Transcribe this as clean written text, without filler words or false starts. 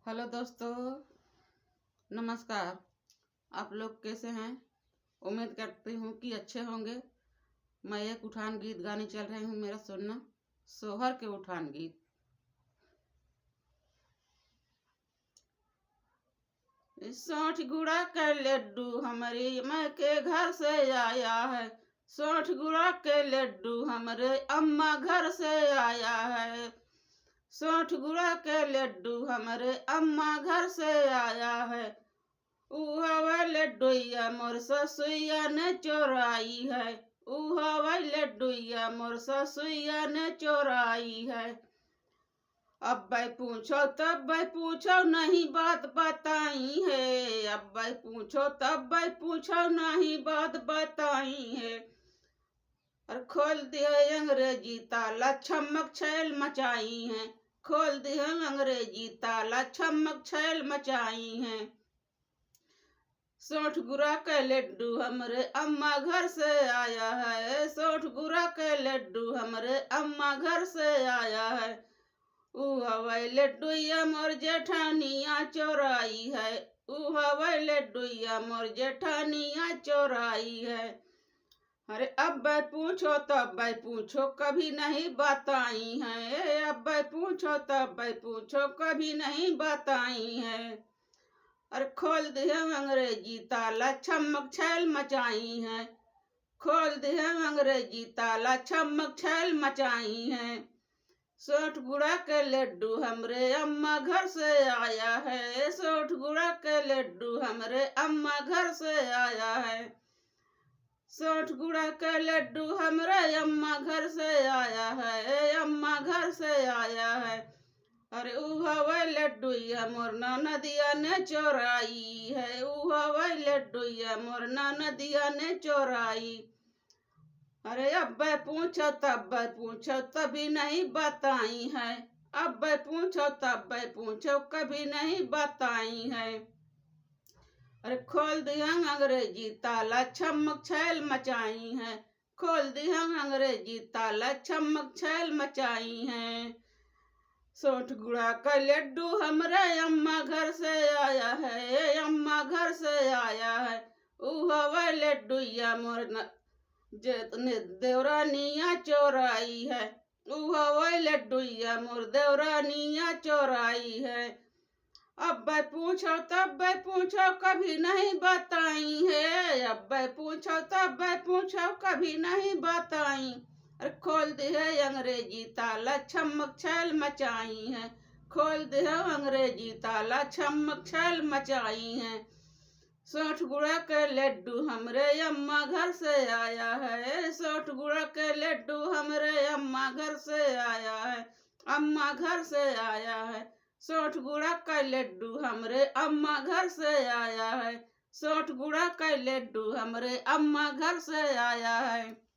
Hello दोस्तों, नमस्कार। आप लोग कैसे हैं? उम्मीद करती हूँ कि अच्छे होंगे। मैं एक उठान गीत गाने चल रही हूँ, मेरा सुनना। सोहर के उठान गीत। सोठ गुड़ा के लड्डू हमारे माँ के घर से आया है। सोठ गुड़ा के लड्डू हमारे अम्मा घर से आया है। सोठ गुड़ा के लड्डू हमारे अम्मा घर से आया है। उहवा लड्डुइया मोर ससुइया ने चोराई है। उहवा लड्डुइया मोर ससुइया ने चोराई है। अब भाई पूछो तब भाई पूछो नहीं बात बताई है। अब भाई पूछो तब भाई पूछो नहीं बात बताई है। और खोल दिया अंग्रेजी ताला, छमक छैल मचाई है। खोल दिया अंग्रेजी ताला, छमक छैल मचाई है। सोठ गुड़ा के लड्डू हमरे अम्मा घर से आया है। सोठ गुड़ा के लड्डू हमरे अम्मा घर से आया है। हवाई लड्डुइया मोर जेठानिया चोराई है। हवाई लड्डुइया मोर जेठानिया चोराई है। अरे अब भाई पूछो तब भाई पूछो कभी नहीं बताई है। अब भाई पूछो तब भाई पूछो कभी नहीं बताई है। और खोल दिया अंग्रेजी ताला, छमक छैल मचाई है। खोल दिया अंग्रेजी ताला, छमक छैल मचाई है। सोठ गुड़ा के लड्डू हमरे अम्मा घर से आया है। सोठ गुड़ा के लड्डू हमरे अम्मा घर से आया है। सोठ गुड़ा के लड्डू हमरे अम्मा घर से आया है। अम्मा घर से आया है। अरे उहवा लड्डुइया मोर नदिया ने चोराई है। उहवा लड्डुइया मोर नदिया ने चोराई। अरे अब भाई पूछो तब भाई पूछो तभी नहीं बताई है। अब भाई पूछो तब भाई पूछो कभी नहीं बताई है। अरे खोल दिया अंग्रेजी ताला, छमक छैल मचाई है। खोल दिया अंग्रेजी ताला, छमक छैल मचाई है। सोठ गुड़ा का लड्डू हमरे अम्मा घर से आया है। अम्मा घर से आया है। उहवा लड्डुइया मोर जितने देवरानिया चोराई है। उहवा लड्डुइया मोर देवरानिया चोराई है। अब भाई पूछो तब भाई पूछो कभी नहीं बताई है। अब भाई पूछो तब भाई पूछो कभी नहीं बताई। अरे खोल दे अंग्रेजी ताला, छमक छैल मचाई है। खोल दे अंग्रेजी ताला, छमक छैल मचाई है। सोठ गुड़ा के लड्डू हमरे अम्मा घर से आया है। सोठ गुड़ा के लड्डू हमरे अम्मा घर से आया है। अम्मा घर से आया है। सोठ गुड़ा का लड्डू हमरे अम्मा घर से आया है। सोठ गुड़ा का लड्डू हमरे अम्मा घर से आया है।